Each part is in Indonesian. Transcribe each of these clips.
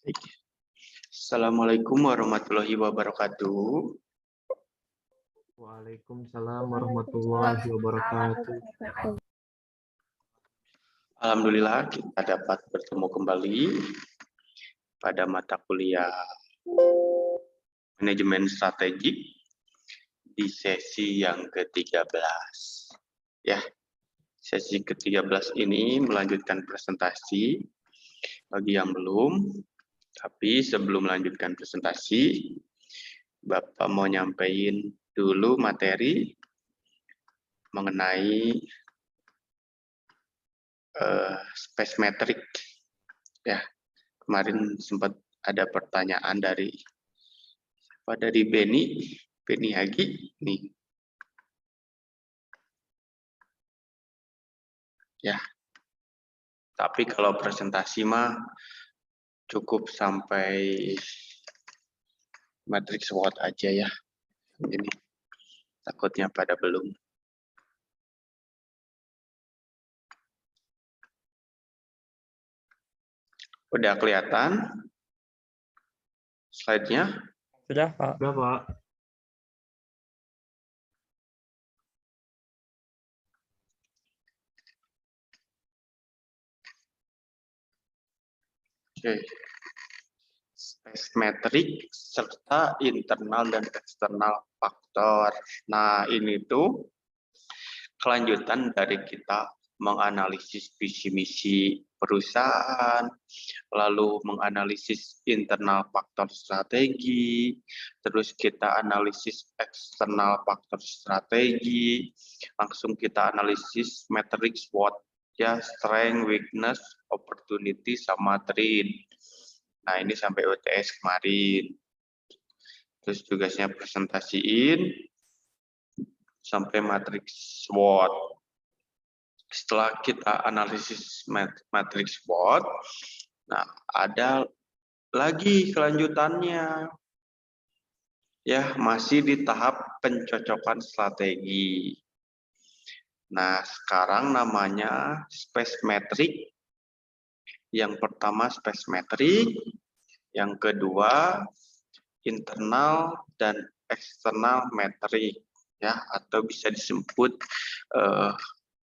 Baik. Assalamualaikum warahmatullahi wabarakatuh. Waalaikumsalam warahmatullahi wabarakatuh. Alhamdulillah kita dapat bertemu kembali pada mata kuliah manajemen strategik di sesi yang ke-13. Ya, sesi ke-13 ini melanjutkan presentasi bagi yang belum. Tapi sebelum melanjutkan presentasi, Bapak mau nyampein dulu materi mengenai space metric. Ya, kemarin sempat ada pertanyaan dari Beni Hagi nih. Ya. Tapi kalau presentasi mah cukup sampai matriks SWOT aja ya. Ini takutnya pada belum. Udah kelihatan slide-nya? Sudah, Pak. Sudah, Pak. Oke. Space metric serta internal dan eksternal faktor. Nah, ini tuh kelanjutan dari kita menganalisis visi misi perusahaan, lalu menganalisis internal faktor strategi, terus kita analisis eksternal faktor strategi, langsung kita analisis matrix SWOT, ya, strength, weakness, opportunity, sama threat. Nah, ini sampai UTS kemarin. Terus tugasnya presentasiin sampai matriks SWOT. Setelah kita analisis matriks SWOT, nah ada lagi kelanjutannya. Ya, masih di tahap pencocokan strategi. Nah, sekarang namanya space metric. Yang pertama space metric, yang kedua internal dan eksternal metric, ya, atau bisa disebut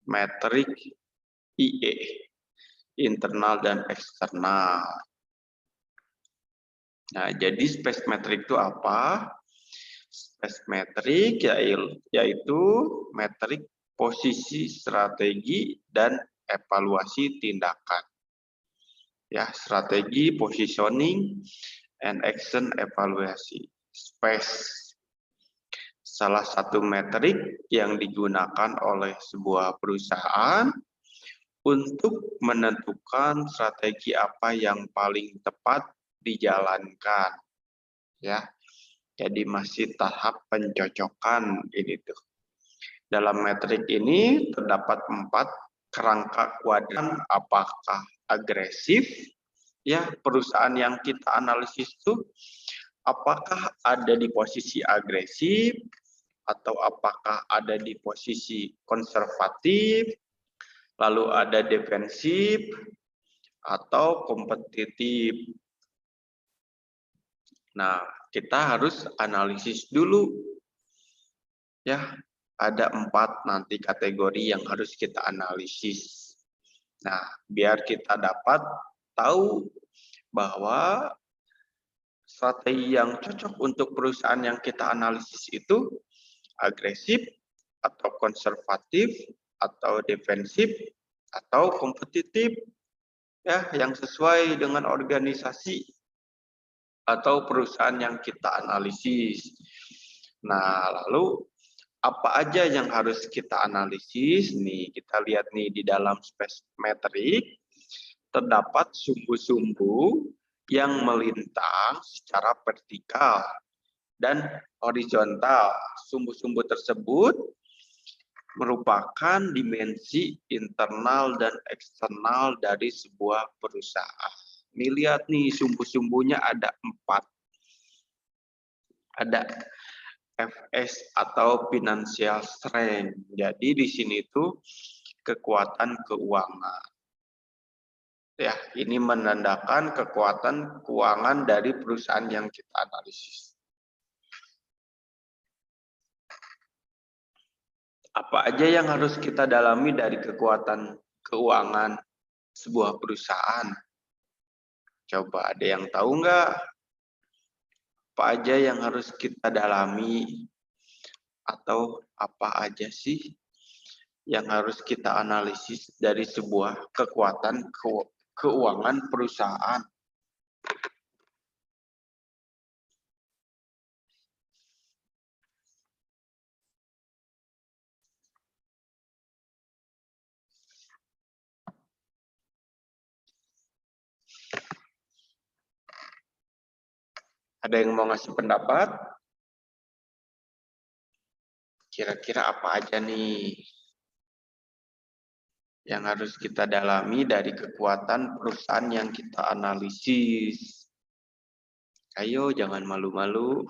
metrik IE, internal dan eksternal. Nah, jadi space metric itu apa? Space metric yaitu metrik posisi, strategi, dan evaluasi tindakan. Ya, strategi, positioning, and action evaluasi. Space. Salah satu metrik yang digunakan oleh sebuah perusahaan untuk menentukan strategi apa yang paling tepat dijalankan. Ya. Jadi masih tahap pencocokan ini tuh. Dalam metrik ini terdapat 4 kerangka kuadran, apakah agresif, ya, perusahaan yang kita analisis itu apakah ada di posisi agresif, atau apakah ada di posisi konservatif, lalu ada defensif, atau kompetitif. Nah, kita harus analisis dulu. Ya, ada 4 nanti kategori yang harus kita analisis. Nah, biar kita dapat tahu bahwa strategi yang cocok untuk perusahaan yang kita analisis itu agresif, atau konservatif, atau defensif, atau kompetitif, ya, yang sesuai dengan organisasi atau perusahaan yang kita analisis. Nah, lalu apa aja yang harus kita analisis? Nih, kita lihat nih di dalam space metric terdapat sumbu-sumbu yang melintang secara vertikal dan horizontal. Sumbu-sumbu tersebut merupakan dimensi internal dan eksternal dari sebuah perusahaan. Nih, lihat nih, sumbu-sumbunya ada 4. Ada FS atau financial strength. Jadi di sini tuh kekuatan keuangan. Ya, ini menandakan kekuatan keuangan dari perusahaan yang kita analisis. Apa aja yang harus kita dalami dari kekuatan keuangan sebuah perusahaan? Coba ada yang tahu nggak? Apa aja yang harus kita dalami? Atau apa aja sih yang harus kita analisis dari sebuah kekuatan keuangan perusahaan? Ada yang mau ngasih pendapat? Kira-kira apa aja nih yang harus kita dalami dari kekuatan perusahaan yang kita analisis? Ayo, jangan malu-malu.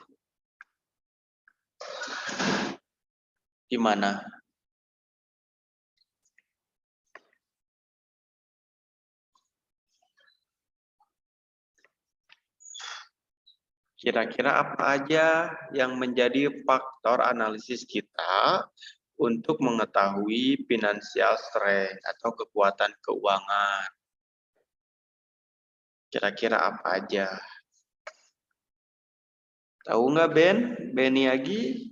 Gimana? Kira-kira apa aja yang menjadi faktor analisis kita untuk mengetahui financial strength atau kekuatan keuangan? Kira-kira apa aja? Tahu nggak Ben? Beni Agi?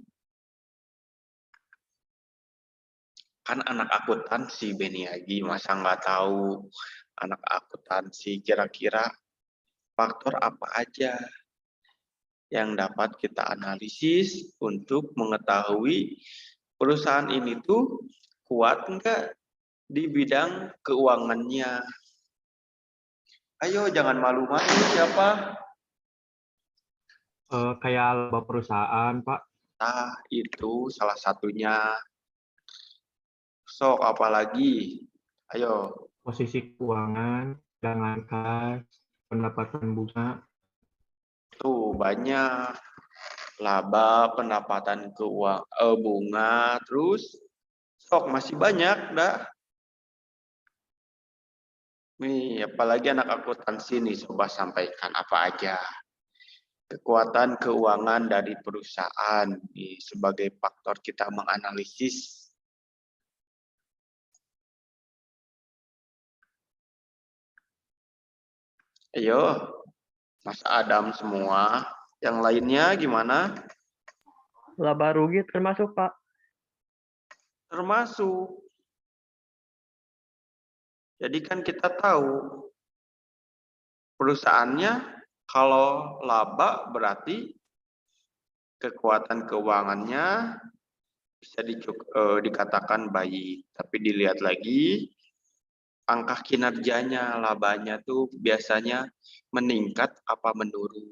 Kan anak akuntansi Beni Agi, masa nggak tahu anak akuntansi? Kira-kira faktor apa aja yang dapat kita analisis untuk mengetahui perusahaan ini tuh kuat nggak di bidang keuangannya? Ayo jangan malu-malu siapa? Kayak laba perusahaan, Pak. Nah, itu salah satunya. Sok apalagi? Ayo, Posisi keuangan, cadangan kas, pendapatan bunga. tuh banyak. Laba, pendapatan bunga, terus sok masih banyak dah. Nih, apalagi anak akuntansi nih, coba sampaikan apa aja. Kekuatan keuangan dari perusahaan nih, sebagai faktor kita menganalisis. Ayo, Mas Adam semua. Yang lainnya gimana? Laba rugi termasuk, Pak. Termasuk. Jadi kan kita tahu perusahaannya kalau laba berarti kekuatan keuangannya bisa dikatakan baik. Tapi dilihat lagi angka kinerjanya, labanya tuh biasanya meningkat apa menurun.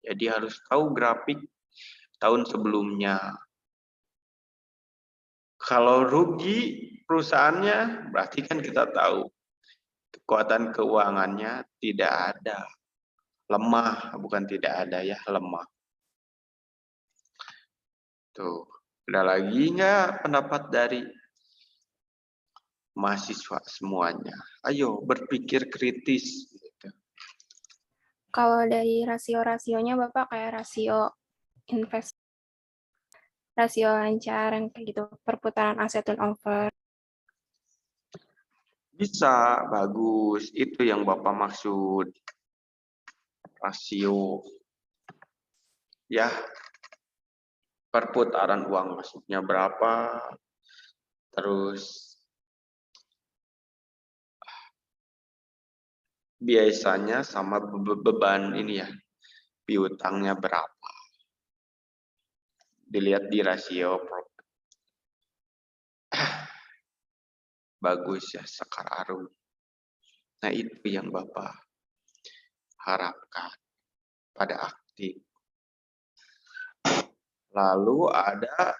Jadi harus tahu grafik tahun sebelumnya. Kalau rugi perusahaannya, berarti kan kita tahu kekuatan keuangannya tidak ada. Lemah, bukan tidak ada ya, lemah. Tuh, ada lagi nggak pendapat dari mahasiswa semuanya? Ayo berpikir kritis. Gitu. Kalau dari rasio-rasionya Bapak kayak rasio invest, rasio lancar yang kayak gitu, perputaran aset turnover. Bisa, bagus. Itu yang Bapak maksud. Rasio. Ya, perputaran uang masuknya berapa. Terus biasanya sama beban ini ya. Piutangnya berapa. Dilihat di rasio. Bagus ya, Sekar Arum. Nah, itu yang Bapak harapkan pada aktif. Lalu ada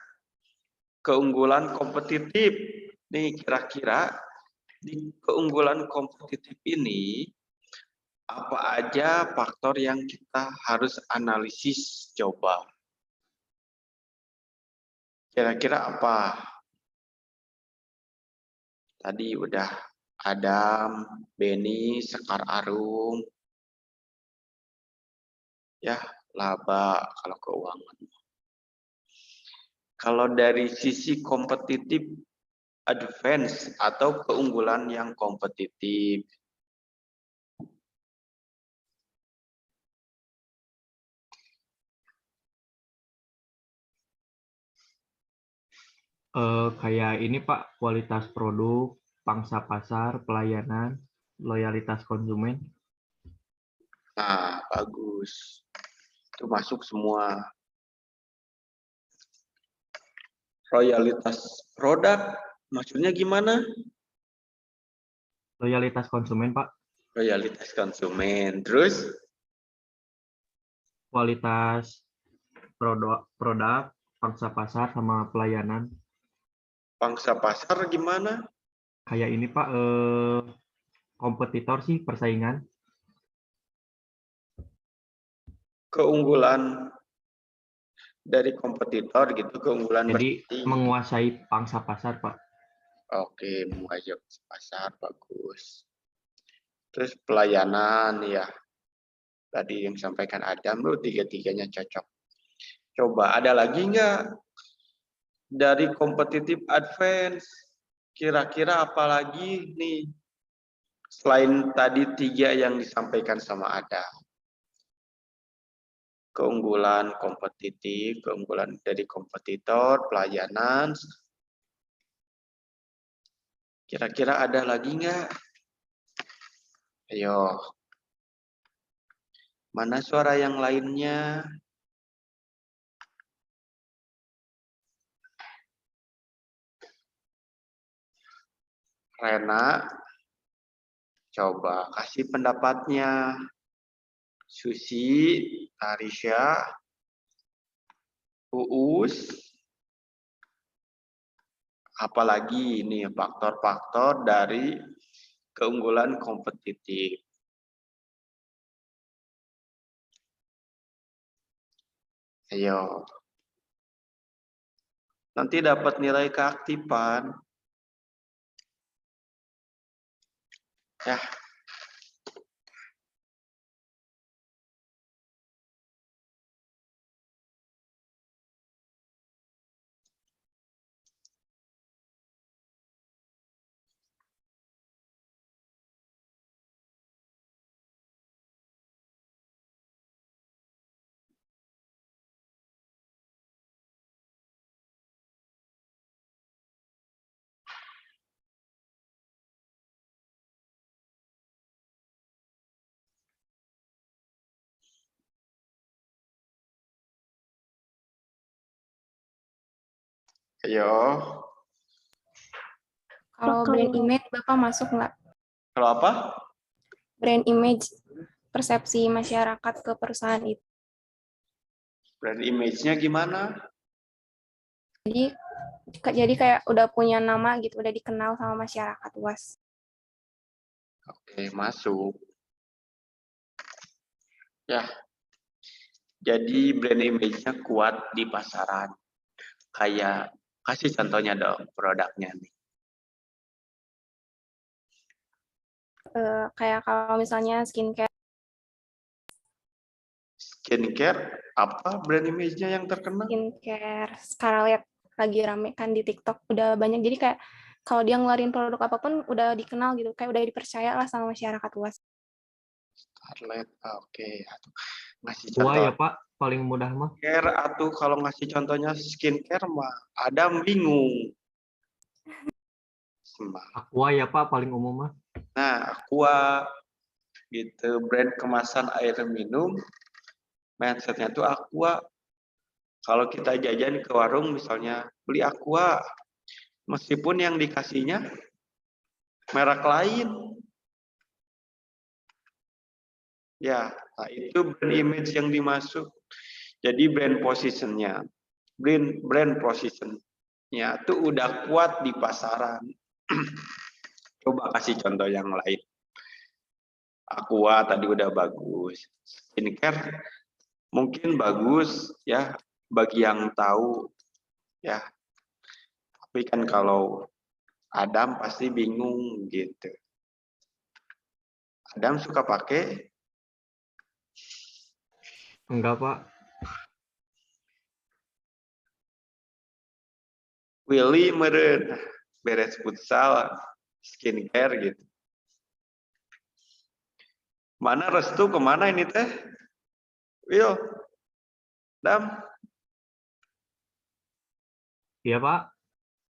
keunggulan kompetitif. Nih, kira-kira di keunggulan kompetitif ini, apa aja faktor yang kita harus analisis coba? Kira-kira apa? Tadi udah Adam, Beni, Sekar Arum. Ya, laba kalau keuangan. Kalau dari sisi kompetitif, advance atau keunggulan yang kompetitif. Kayak ini Pak, kualitas produk, pangsa pasar, pelayanan, loyalitas konsumen. Nah, bagus. Itu masuk semua. Loyalitas produk, maksudnya gimana? Loyalitas konsumen Pak, Loyalitas konsumen. Terus, kualitas produk, pangsa pasar, sama pelayanan. pangsa pasar gimana? Kayak ini Pak, kompetitor sih, persaingan. Keunggulan dari kompetitor gitu, keunggulan Jadi bersaing. menguasai pangsa pasar Pak. Oke, menguasai pasar, bagus. Terus pelayanan, ya. Tadi yang sampaikan Adam, lu tiga-tiganya cocok. Coba, ada lagi nggak dari kompetitif advance? Kira-kira apa lagi nih? Selain tadi 3 yang disampaikan sama Adam. Keunggulan kompetitif, keunggulan dari kompetitor, pelayanan. Kira-kira ada lagi nggak? Ayo. Mana suara yang lainnya? Rena, coba kasih pendapatnya. Susi, Tarisha, Uus, apalagi ini faktor-faktor dari keunggulan kompetitif. Ayo. Nanti dapat nilai keaktifan. Ya. Ayo. Kalau brand image, Bapak masuk nggak? Kalau apa? Brand image, persepsi masyarakat ke perusahaan itu. Brand image-nya gimana? Jadi kayak udah punya nama gitu, udah dikenal sama masyarakat luas. Oke, masuk. Ya. Jadi brand image-nya kuat di pasaran. Kayak, kasih contohnya dong produknya nih. Kayak kalau misalnya skincare, Skincare, apa brand image-nya yang terkenal? skincare Scarlett lagi rame kan di TikTok, udah banyak. Jadi kayak kalau dia ngeluarin produk apapun udah dikenal gitu, kayak udah dipercaya lah sama masyarakat luas. Scarlett, oke. Ngasih Aqua contoh ya Pak, paling mudah mah. skincare atau kalau ngasih contohnya skincare mah Adam bingung. Aqua ya Pak, paling umum mah. Nah, Aqua gitu, brand kemasan air minum, mindsetnya tuh Aqua. Kalau kita jajan ke warung misalnya beli Aqua, meskipun yang dikasihnya merek lain. Ya, nah itu brand image yang dimasuk. Jadi brand positionnya, brand positionnya tuh udah kuat di pasaran. Coba kasih contoh yang lain. Aqua tadi udah bagus. Skincare mungkin bagus ya bagi yang tahu ya. Tapi kan kalau Adam pasti bingung gitu. Adam suka pakai? Enggak, Pak. Willy meren beres futsal, skincare gitu. Mana Restu kemana ini teh? Will, Dam, Iya, Pak.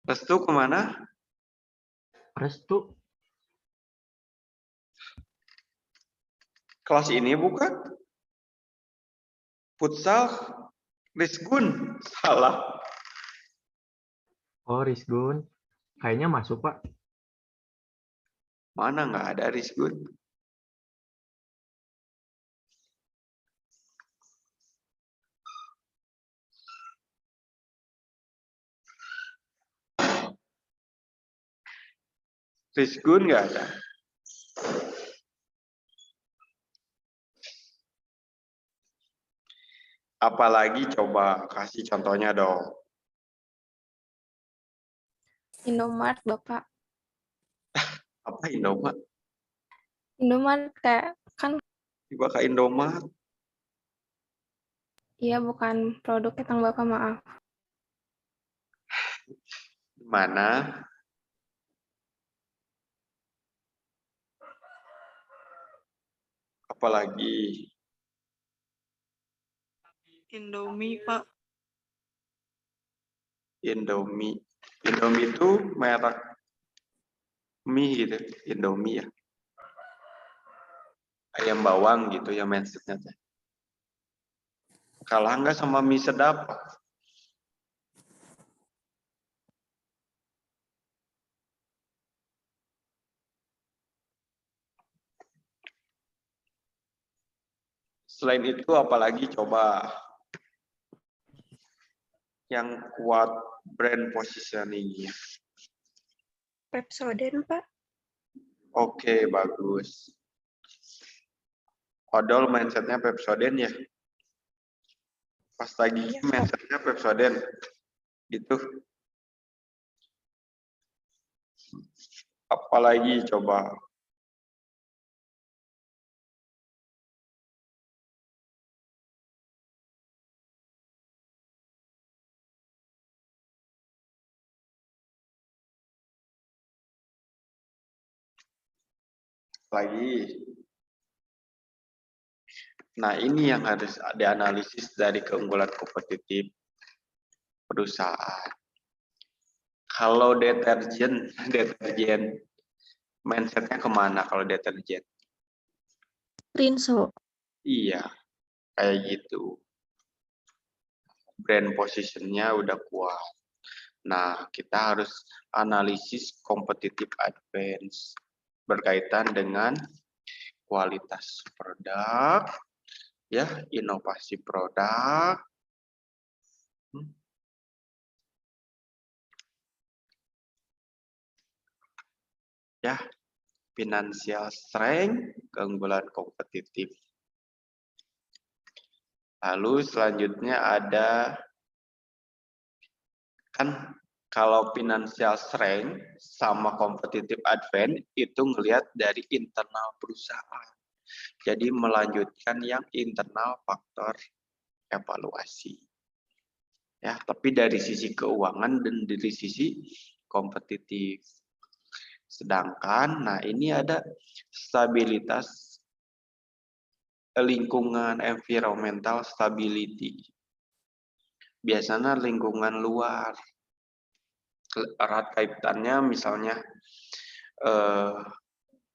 Restu kemana? Restu. Kelas ini bukan? Futsal, Rizgun, salah. Oh, Rizgun. Kayaknya masuk, Pak. Mana nggak ada Rizgun? Rizgun nggak ada. Apalagi coba kasih contohnya dong. Indomart, Bapak. Apa Indomaret? Indomart kayak kan Tiba ke Indomaret. iya bukan produk Kang Bapak, maaf. Mana? Apalagi Indomie, Pak. Indomie. Indomie itu merek mie gitu, Indomie ya. Ayam bawang gitu ya mindsetnya teh. Kalah nggak sama mie sedap? Selain itu apalagi coba yang kuat brand positioning-nya. Pepsodent, Pak. Oke, bagus. Odol mindsetnya Pepsodent ya. Pas lagi Iya, Pak. mindsetnya Pepsodent. Gitu. Apalagi coba. Lagi. Nah, ini yang harus dianalisis dari keunggulan kompetitif perusahaan. Kalau deterjen mindsetnya kemana kalau deterjen? Rinso. Iya, kayak gitu. Brand positionnya udah kuat. Nah, kita harus analisis competitive advantage berkaitan dengan kualitas produk, ya, inovasi produk, ya, financial strength, keunggulan kompetitif. Lalu selanjutnya ada, kan kalau financial strength sama competitive advantage itu ngelihat dari internal perusahaan. Jadi melanjutkan yang internal faktor evaluasi. Ya, tapi dari sisi keuangan dan dari sisi kompetitif. Sedangkan, nah ini ada stabilitas lingkungan, environmental stability. Biasanya lingkungan luar. Erat kaitannya misalnya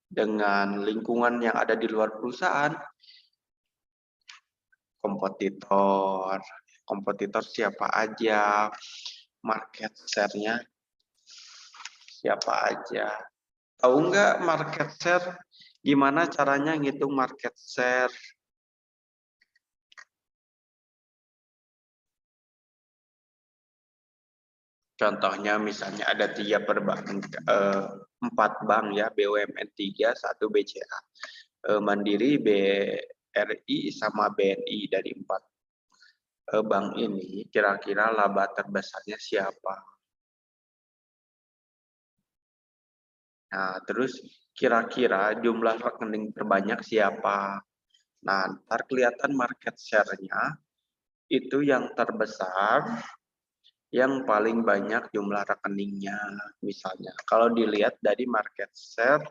dengan lingkungan yang ada di luar perusahaan, kompetitor siapa aja, market share-nya siapa aja. Tahu nggak market share? Gimana caranya ngitung market share? Contohnya misalnya ada 4 bank ya, BUMN 3, 1 BCA, Mandiri, BRI, sama BNI. Dari 4 bank ini kira-kira laba terbesarnya siapa? Nah, terus kira-kira jumlah rekening terbanyak siapa. Nah, ntar kelihatan market share-nya itu yang terbesar, yang paling banyak jumlah rekeningnya. Misalnya, kalau dilihat dari market share,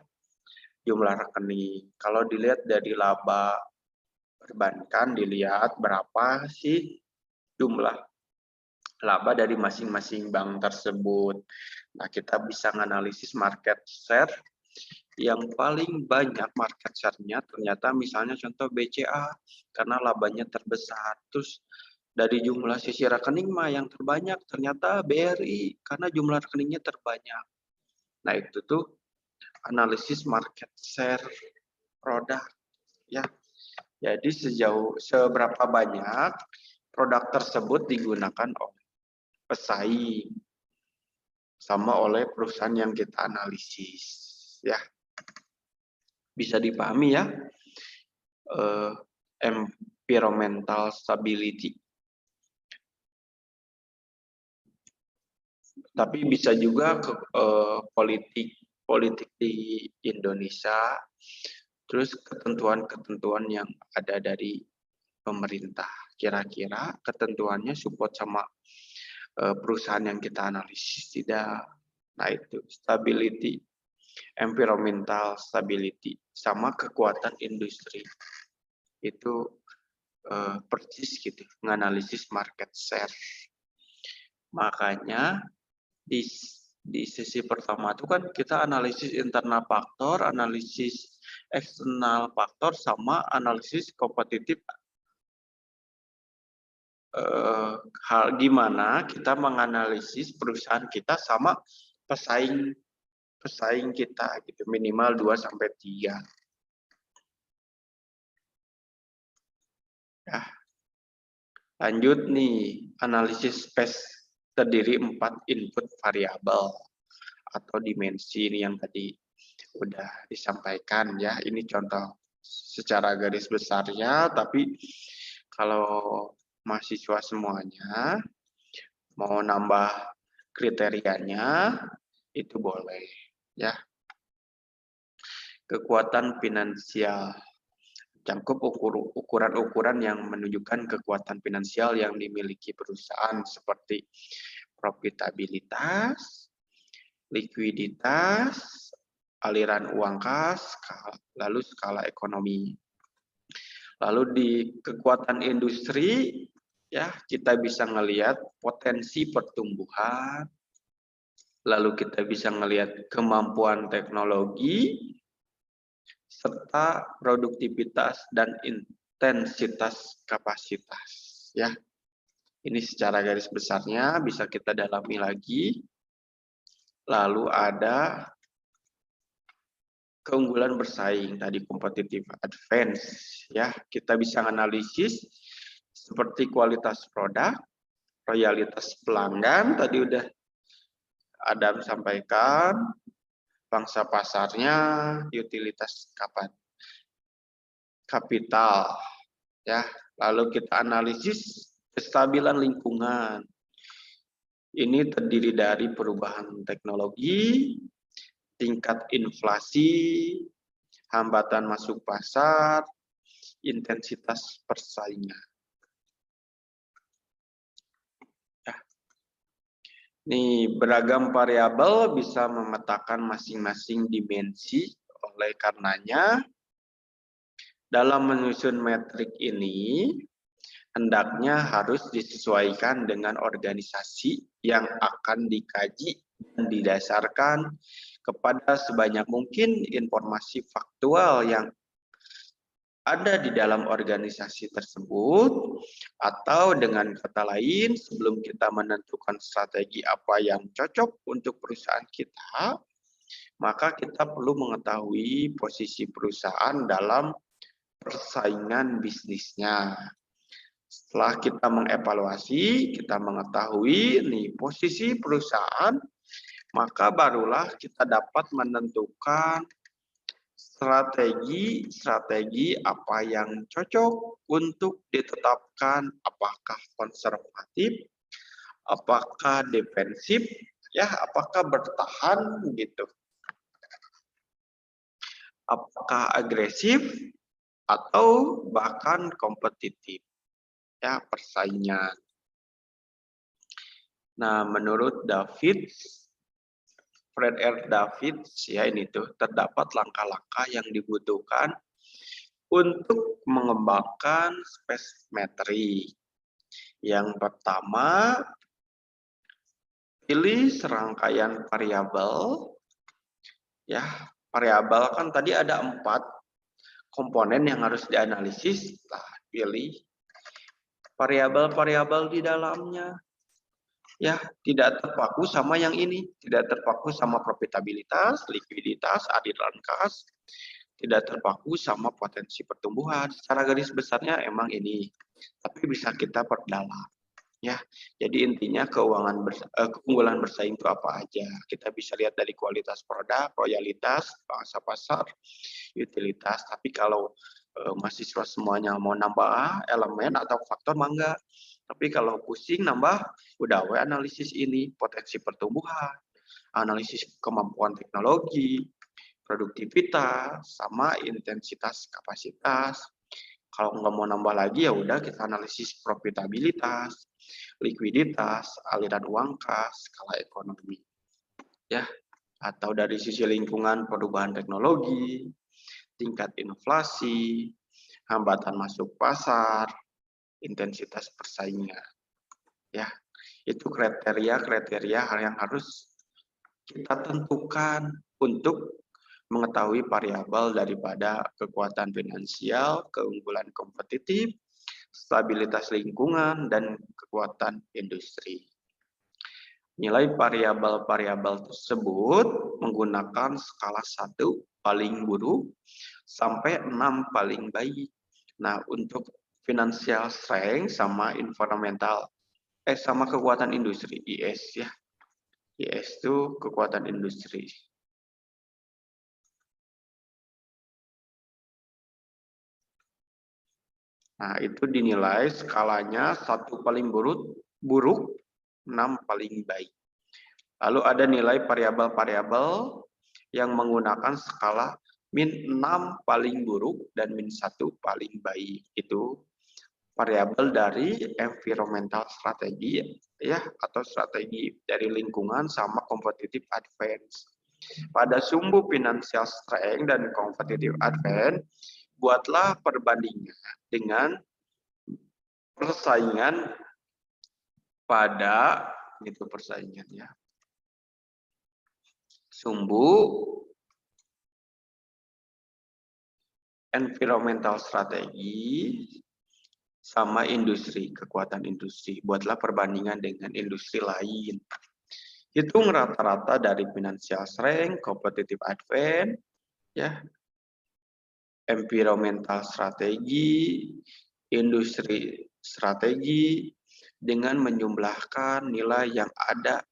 jumlah rekening. Kalau dilihat dari laba perbankan, dilihat berapa sih jumlah laba dari masing-masing bank tersebut. Nah, kita bisa menganalisis market share yang paling banyak market share-nya ternyata misalnya contoh BCA karena labanya terbesar. Terus dari jumlah sisi rekening mah yang terbanyak ternyata BRI karena jumlah rekeningnya terbanyak. Nah, itu tuh analisis market share produk ya. Jadi seberapa banyak produk tersebut digunakan oleh pesaing sama oleh perusahaan yang kita analisis ya. Bisa dipahami ya, environmental stability. Tapi bisa juga ke politik di Indonesia, terus ketentuan-ketentuan yang ada dari pemerintah. Kira-kira ketentuannya support sama perusahaan yang kita analisis tidak. Nah, itu stability, environmental stability, sama kekuatan industri. Itu persis gitu, menganalisis market share. Makanya di sesi pertama itu kan kita analisis internal faktor, analisis eksternal faktor, sama analisis kompetitif. Hal gimana kita menganalisis perusahaan kita sama pesaing kita gitu, minimal 2 sampai 3. Ya. Lanjut nih, analisis space terdiri 4 input variabel atau dimensi ini yang tadi udah disampaikan ya. Ini contoh secara garis besarnya, tapi kalau mahasiswa semuanya mau nambah kriterianya itu boleh ya. Kekuatan finansial, cakup ukuran-ukuran yang menunjukkan kekuatan finansial yang dimiliki perusahaan seperti profitabilitas, likuiditas, aliran uang kas, lalu skala ekonomi. Lalu di kekuatan industri ya, kita bisa ngelihat potensi pertumbuhan, lalu kita bisa ngelihat kemampuan teknologi, serta produktivitas dan intensitas kapasitas ya. Ini secara garis besarnya bisa kita dalami lagi. Lalu ada keunggulan bersaing tadi, competitive advantage ya. Kita bisa analisis seperti kualitas produk, loyalitas pelanggan tadi udah Adam sampaikan, pangsa pasarnya, utilitas kapital ya. Lalu kita analisis kestabilan lingkungan. Ini terdiri dari perubahan teknologi, tingkat inflasi, hambatan masuk pasar, intensitas persaingan. Ya. Ini beragam variabel bisa memetakan masing-masing dimensi. Oleh karenanya, dalam menyusun metrik ini, hendaknya harus disesuaikan dengan organisasi yang akan dikaji dan didasarkan kepada sebanyak mungkin informasi faktual yang ada di dalam organisasi tersebut, atau dengan kata lain, sebelum kita menentukan strategi apa yang cocok untuk perusahaan kita, maka kita perlu mengetahui posisi perusahaan dalam persaingan bisnisnya. Setelah kita mengevaluasi, kita mengetahui nih posisi perusahaan, maka barulah kita dapat menentukan strategi apa yang cocok untuk ditetapkan, apakah konservatif, apakah defensif, ya, apakah bertahan gitu. apakah agresif atau bahkan kompetitif. Ya, persaingan. Nah, menurut Fred R. Davids, ya ini tuh, terdapat langkah-langkah yang dibutuhkan untuk mengembangkan spesimetri. Yang pertama, pilih serangkaian variabel. Ya, variabel kan tadi ada 4 komponen yang harus dianalisis. Nah, pilih variabel-variabel di dalamnya. Ya, tidak terpaku sama yang ini, tidak terpaku sama profitabilitas, likuiditas, aliran kas, tidak terpaku sama potensi pertumbuhan. Secara garis besarnya emang ini, tapi bisa kita perdalam. Ya, jadi intinya keunggulan bersaing itu apa aja? Kita bisa lihat dari kualitas produk, loyalitas, pangsa pasar, utilitas. Tapi kalau mahasiswa semuanya mau nambah elemen atau faktor, mangga. Tapi kalau pusing nambah, udah analisis ini, potensi pertumbuhan, analisis kemampuan teknologi, produktivitas, sama intensitas kapasitas. Kalau nggak mau nambah lagi, ya udah kita analisis profitabilitas, likuiditas, aliran uang kas, skala ekonomi. Ya, atau dari sisi lingkungan perubahan teknologi, tingkat inflasi, hambatan masuk pasar, intensitas persaingan. Ya, itu kriteria hal yang harus kita tentukan untuk mengetahui variabel daripada kekuatan finansial, keunggulan kompetitif, stabilitas lingkungan, dan kekuatan industri. Nilai variabel-variabel tersebut menggunakan skala 1 paling buruk sampai 6 paling baik. Nah, untuk financial strength sama sama kekuatan industri, IS ya. IS itu kekuatan industri. Nah, itu dinilai skalanya 1 paling buruk, 6 paling baik. Lalu ada nilai variabel-variabel yang menggunakan skala -6 paling buruk dan -1 paling baik. Itu variabel dari environmental strategi ya, atau strategi dari lingkungan sama competitive advantage. Pada sumbu financial strength dan competitive advantage, buatlah perbandingan dengan persaingan pada itu persaingannya. Sumbu environmental strategi sama industri, kekuatan industri. Buatlah perbandingan dengan industri lain. Hitung rata-rata dari financial strength, competitive advantage, ya, environmental strategi, industri strategi, dengan menjumlahkan nilai yang ada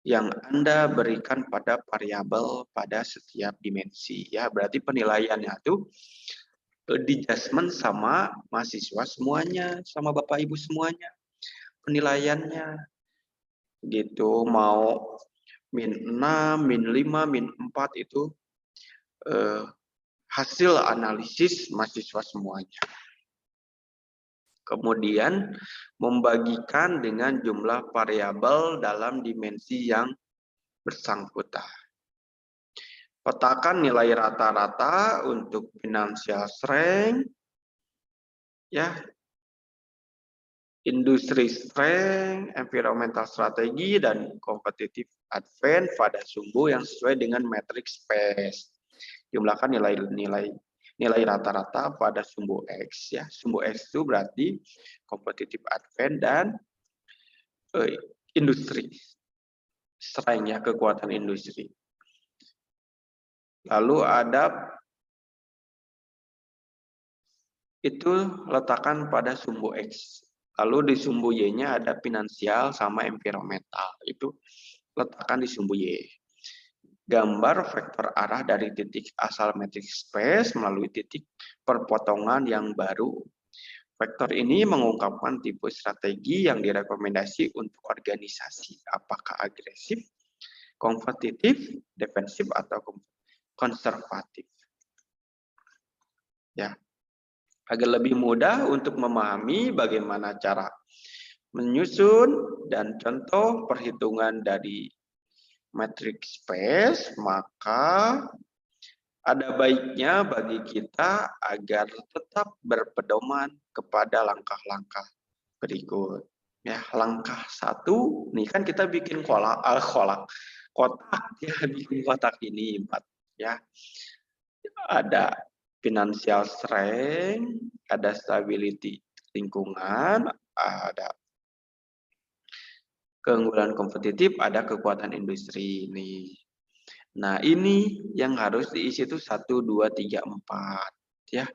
yang Anda berikan pada variabel pada setiap dimensi. Ya, berarti penilaiannya itu di-adjustment sama mahasiswa semuanya, sama Bapak Ibu semuanya. Penilaiannya gitu, mau -6, -5, -4 itu hasil analisis mahasiswa semuanya. Kemudian membagikan dengan jumlah variabel dalam dimensi yang bersangkutan. Petakan nilai rata-rata untuk financial strength, ya, industri strength, environmental strategi, dan competitive advantage pada sumbu yang sesuai dengan matrix space. Jumlahkan nilai rata-rata pada sumbu X. Ya, sumbu X itu berarti competitive advantage dan industri strength, ya, kekuatan industri. Lalu ada itu letakkan pada sumbu X. Lalu di sumbu Y-nya ada finansial sama environmental. Itu letakkan di sumbu Y. Gambar vektor arah dari titik asal matrix space melalui titik perpotongan yang baru. Vektor ini mengungkapkan tipe strategi yang direkomendasi untuk organisasi. Apakah agresif, kompetitif, defensif, atau konservatif. Ya, agar lebih mudah untuk memahami bagaimana cara menyusun dan contoh perhitungan dari matrix space, maka ada baiknya bagi kita agar tetap berpedoman kepada langkah-langkah berikut. Ya, langkah 1, nih kan kita bikin kotak ya, bikin kotak ini 4 ya. Ada financial strength, ada stability lingkungan, ada keunggulan kompetitif, ada kekuatan industri ini. Nah, ini yang harus diisi itu 1, 2, 3, 4 ya.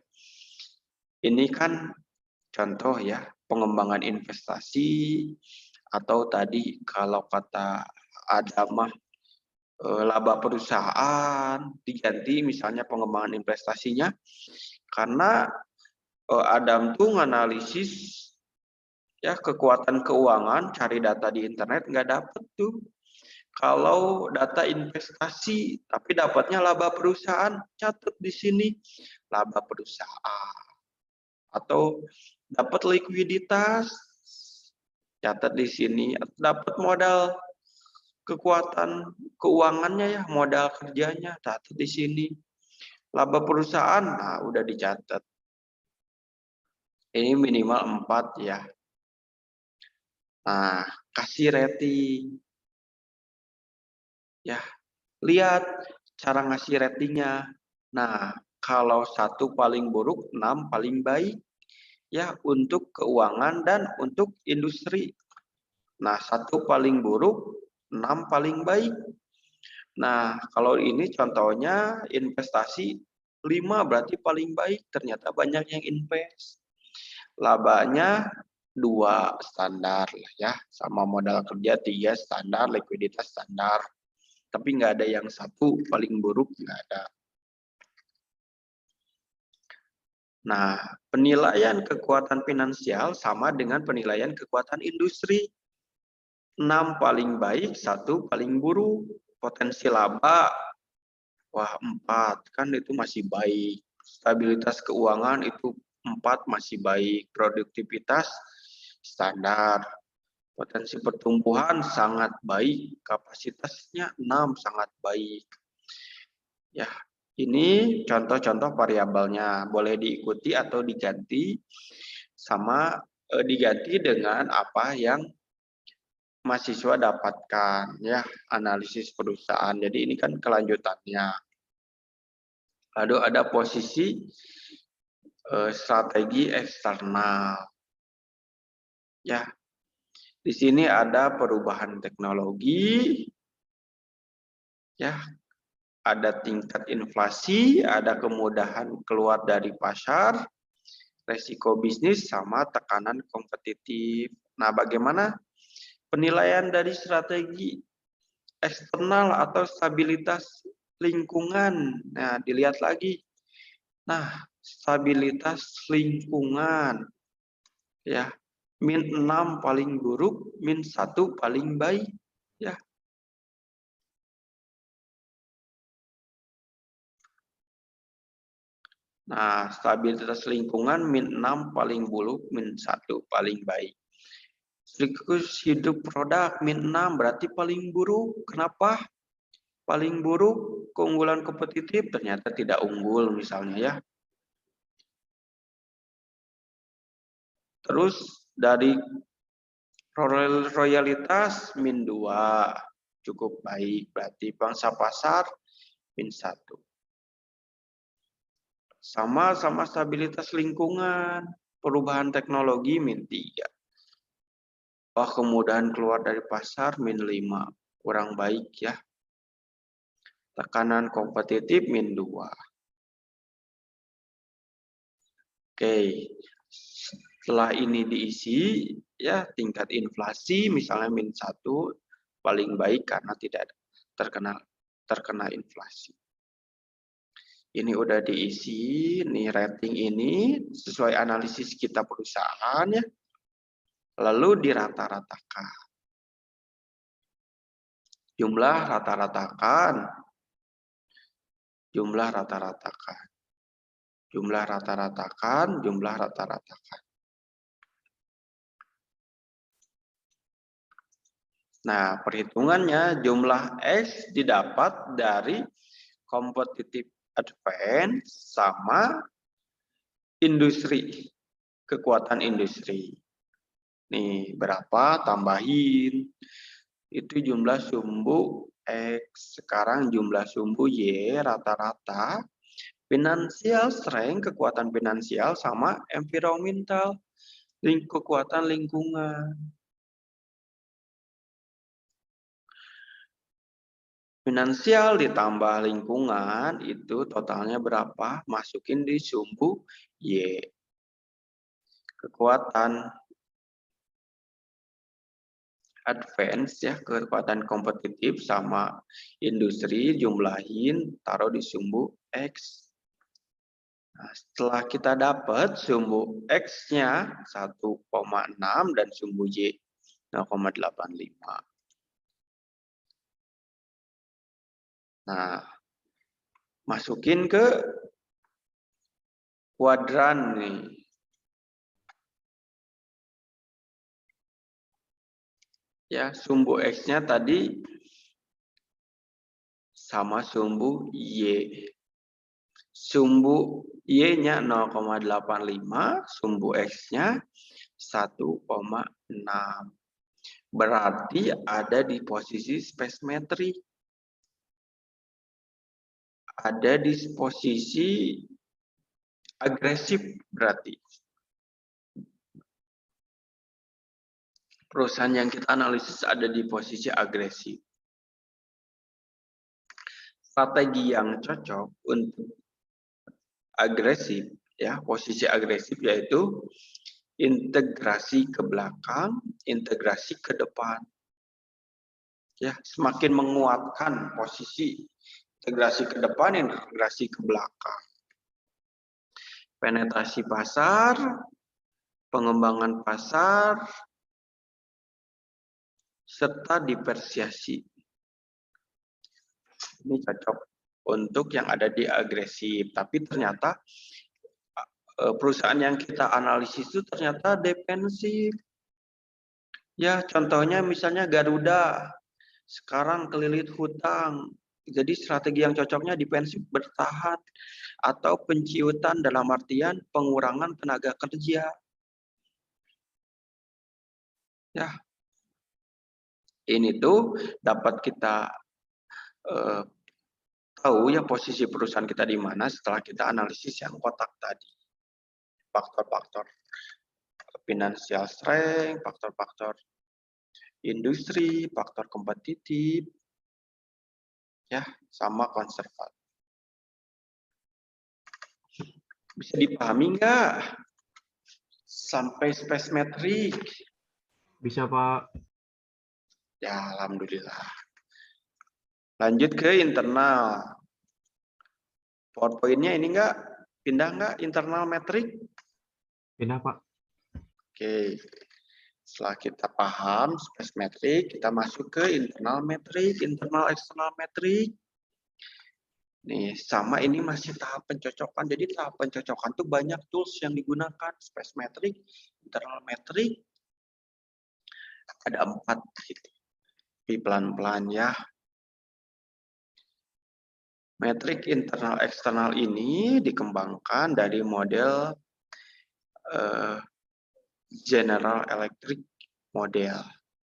Ini kan contoh ya, pengembangan investasi atau tadi kalau kata Adamah laba perusahaan diganti misalnya pengembangan investasinya, karena Adam tuh nganalisis ya kekuatan keuangan, cari data di internet nggak dapet tuh. Kalau data investasi tapi dapatnya laba perusahaan, catat di sini laba perusahaan. Atau dapat likuiditas, catat di sini. Dapat modal kekuatan keuangannya ya, modal kerjanya, catat di sini. Laba perusahaan, nah udah dicatat. Ini minimal 4 ya. Nah, kasih rating. Ya, lihat cara ngasih ratingnya. Nah, kalau 1 paling buruk, 6 paling baik. Ya, untuk keuangan dan untuk industri. Nah, 1 paling buruk, 6 paling baik. Nah, kalau ini contohnya investasi 5 berarti paling baik. Ternyata banyak yang invest. Labanya 2 standar lah ya. Sama modal kerja 3 standar, likuiditas standar. Tapi nggak ada yang 1 paling buruk, nggak ada. Nah, penilaian kekuatan finansial sama dengan penilaian kekuatan industri. 6 paling baik, 1 paling buruk. Potensi laba, wah 4, kan itu masih baik. Stabilitas keuangan itu 4 masih baik. Produktivitas standar. Potensi pertumbuhan sangat baik. Kapasitasnya 6 sangat baik. Ya, ini contoh-contoh variabelnya. Boleh diikuti atau diganti sama diganti dengan apa yang mahasiswa dapatkan ya, analisis perusahaan. Jadi ini kan kelanjutannya. Lalu ada posisi strategi eksternal. Ya. Di sini ada perubahan teknologi. Ya. Ada tingkat inflasi, ada kemudahan keluar dari pasar, resiko bisnis sama tekanan kompetitif. Nah, bagaimana penilaian dari strategi eksternal atau stabilitas lingkungan? Nah, dilihat lagi. Nah, stabilitas lingkungan ya. -6 paling buruk, -1 paling baik ya. Nah, stabilitas lingkungan -6 paling buruk, -1 paling baik. Siklus hidup produk -6 berarti paling buruk. Kenapa? Paling buruk, keunggulan kompetitif ternyata tidak unggul misalnya ya. Terus dari royalitas -2 cukup baik, berarti pangsa pasar -1. Sama-sama stabilitas lingkungan, perubahan teknologi -3. Wah, kemudahan keluar dari pasar -5, kurang baik ya. Tekanan kompetitif -2. Oke, setelah ini diisi ya, tingkat inflasi misalnya -1 paling baik karena tidak terkena inflasi. Ini udah diisi, nih rating ini sesuai analisis kita perusahaan ya. Lalu dirata-ratakan. Jumlah rata-ratakan. Jumlah rata-ratakan. Jumlah rata-ratakan, jumlah rata-ratakan. Nah, perhitungannya jumlah X didapat dari competitive advance sama industri, kekuatan industri. Nih, berapa tambahin. Itu jumlah sumbu X. Sekarang jumlah sumbu Y rata-rata. Financial strength, kekuatan finansial sama environmental, kekuatan lingkungan. Finansial ditambah lingkungan itu totalnya berapa? Masukin di sumbu Y. Kekuatan advance ya, kekuatan kompetitif sama industri jumlahin, taruh di sumbu X. Nah, setelah kita dapat sumbu X-nya 1,6 dan sumbu Y 0,85. Nah, masukin ke kuadran nih. Ya, sumbu X-nya tadi sama sumbu Y. Sumbu Y-nya 0,85, sumbu X-nya 1,6. Berarti ada di posisi spesimetri. Ada di posisi agresif berarti. Perusahaan yang kita analisis ada di posisi agresif. Strategi yang cocok untuk agresif, ya, posisi agresif yaitu integrasi ke belakang, integrasi ke depan. Ya, semakin menguatkan posisi integrasi ke depan, integrasi ke belakang. Penetrasi pasar, pengembangan pasar, serta diversiasi. Ini cocok untuk yang ada di agresif. Tapi ternyata perusahaan yang kita analisis itu ternyata defensif. Ya, contohnya misalnya Garuda. Sekarang kelilit hutang. Jadi strategi yang cocoknya defensif bertahan. Atau penciutan dalam artian pengurangan tenaga kerja. Ya, ini tuh dapat kita tahu ya posisi perusahaan kita di mana setelah kita analisis yang kotak tadi. Faktor-faktor financial strength, faktor-faktor industri, faktor kompetitif, ya, sama konservatif. Bisa dipahami nggak? Sampai spesimetrik. Bisa, Pak. Ya, alhamdulillah. Lanjut ke internal. PowerPoint-nya ini nggak? Pindah nggak internal metrik? Pindah, Pak. Oke. Setelah kita paham spesimetrik, kita masuk ke internal metrik, internal eksternal metrik. Nih, sama ini masih tahap pencocokan. Jadi tahap pencocokan tuh banyak tools yang digunakan. Spesimetrik, internal metrik. Ada 4 gitu. Tapi pelan-pelan ya. Metrik internal eksternal ini dikembangkan dari model General Electric model.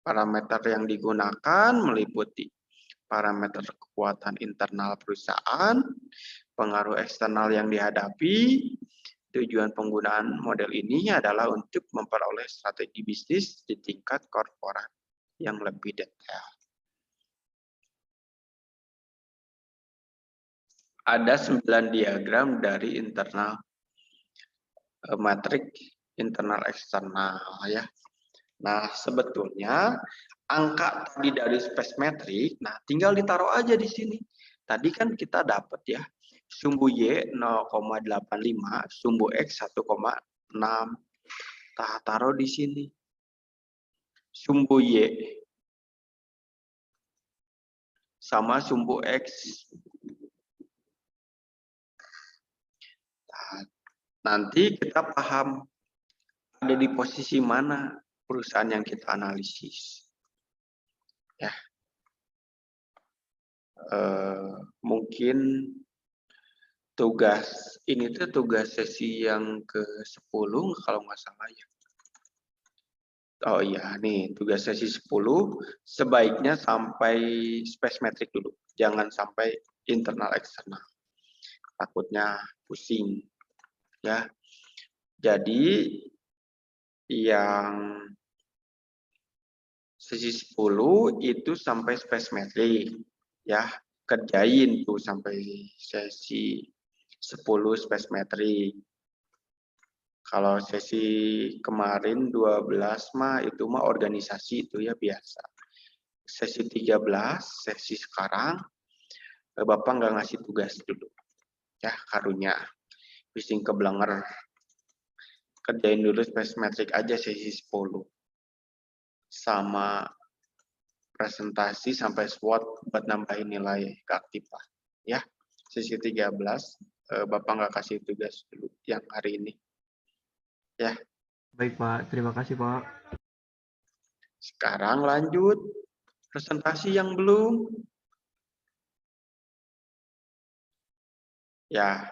Parameter yang digunakan meliputi parameter kekuatan internal perusahaan, pengaruh eksternal yang dihadapi. Tujuan penggunaan model ini adalah untuk memperoleh strategi bisnis di tingkat korporat yang lebih detail. Ada 9 diagram dari internal metrik internal eksternal ya. Nah, sebetulnya angka tadi dari spesimetrik, nah tinggal ditaruh aja di sini. Tadi kan kita dapat ya, sumbu Y 0,85, sumbu X 1,6. Taruh di sini. Sumbu Y sama sumbu X. nanti kita paham ada di posisi mana perusahaan yang kita analisis. Ya, mungkin tugas ini tuh tugas sesi yang ke-10 kalau nggak salah ya. Oh iya, nih tugas sesi 10 sebaiknya sampai space metric dulu. Jangan sampai internal eksternal. Takutnya pusing. Ya. Jadi yang sesi 10 itu sampai space metric. Ya, kerjain tuh sampai sesi 10 space metric. Kalau sesi kemarin 12 mah itu mah organisasi itu ya biasa. Sesi 13, sesi sekarang Bapak nggak ngasih tugas dulu. Ya, karunya. Bising kebelanger. Kerjain dulu space metric aja sesi 10. Sama presentasi sampai SWOT buat nambahin nilai keaktifan. Ya, sesi 13 Bapak nggak kasih tugas dulu yang hari ini. Ya. Baik, Pak. Terima kasih, Pak. Sekarang lanjut presentasi yang belum. Ya,